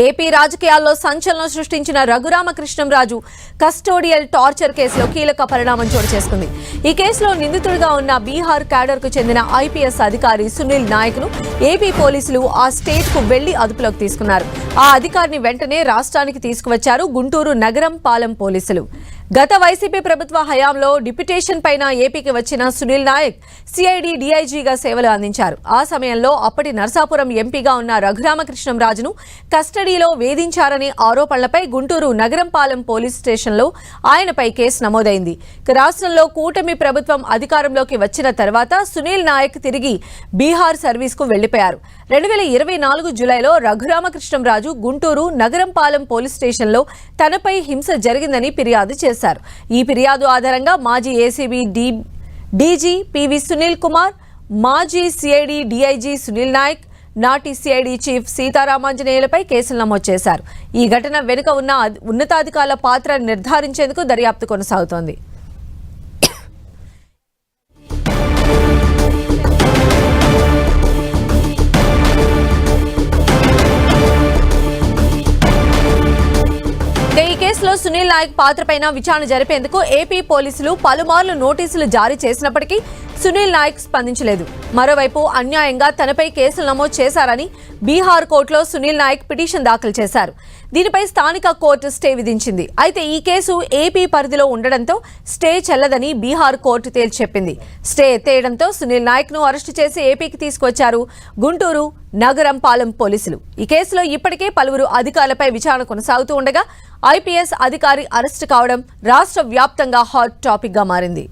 AP రాజకీయాల్లో సంచలనం సృష్టించిన రఘురామకృష్ణంరాజు కస్టోడియల్ టార్చర్ కేసులో కీలక పరిణామం చోటు చేసుకుంది. ఈ కేసులో నిందితుడిగా ఉన్న బీహార్ క్యాడర్ కు చెందిన ఐపీఎస్ అధికారి సునీల్ నాయక్ ను ఏపీ పోలీసులు ఆ స్టేట్ కు వెళ్లి అదుపులోకి తీసుకున్నారు. ఆ అధికారిని వెంటనే రాష్ట్రానికి తీసుకువచ్చారు గుంటూరు నగరం పాలెం పోలీసులు. గత వైసీపీ ప్రభుత్వ హయాంలో డిప్యుటేషన్ పైన ఏపీకి వచ్చిన సునీల్ నాయక్ సిఐడి డీఐజీగా సేవలు అందించారు. ఆ సమయంలో అప్పటి నర్సాపురం ఎంపీగా ఉన్న రఘురామకృష్ణంరాజును కస్టడీలో వేధించారనే ఆరోపణలపై గుంటూరు నగరంపాలెం పోలీస్ స్టేషన్లో ఆయనపై కేసు నమోదైంది. రాష్ట్రంలో కూటమి ప్రభుత్వం అధికారంలోకి వచ్చిన తర్వాత సునీల్ నాయక్ తిరిగి బీహార్ సర్వీస్కు వెళ్లిపోయారు. 2024 జూలైలో రఘురామకృష్ణంరాజు గుంటూరు నగరంపాలెం పోలీస్ స్టేషన్లో తనపై హింస జరిగిందని ఫిర్యాదు చేశారు. ఈ ఫిర్యాదు ఆధారంగా మాజీ ACB DG PV Sunil Kumar, మాజీ సిఐడి డీఐజీ సునీల్ నాయక్, నాటి సిఐడి చీఫ్ సీతారామాంజనేయులపై కేసులు నమోదు చేశారు. ఈ ఘటన వెనుక ఉన్న ఉన్నతాధికారుల పాత్ర నిర్ధారించేందుకు దర్యాప్తు కొనసాగుతోంది. ఈ కేసులో సునీల్ నాయక్ పాత్రపైన విచారణ జరిపేందుకు ఏపీ పోలీసులు పలుమార్లు నోటీసులు జారీ చేసినప్పటికీ సునీల్ నాయక్ స్పందించలేదు. మరోవైపు అన్యాయంగా తనపై కేసులు నమోదు చేశారని బీహార్ కోర్టులో సునీల్ నాయక్ పిటిషన్ దాఖలు చేశారు. దీనిపై స్థానిక కోర్టు స్టే విధించింది. అయితే ఈ కేసు ఏపీ పరిధిలో ఉండడంతో స్టే చెల్లదని బీహార్ కోర్టు తేల్చి చెప్పింది. స్టే ఎత్తేయడంతో సునీల్ నాయక్ ను అరెస్టు చేసి ఏపీకి తీసుకొచ్చారు గుంటూరు నగరం పాలెం పోలీసులు. ఈ కేసులో ఇప్పటికే పలువురు అధికారులపై విచారణ కొనసాగుతూ ఉండగా ఐపీఎస్ అధికారి అరెస్టు కావడం రాష్ట్ర వ్యాప్తంగా హాట్ టాపిక్ గా మారింది.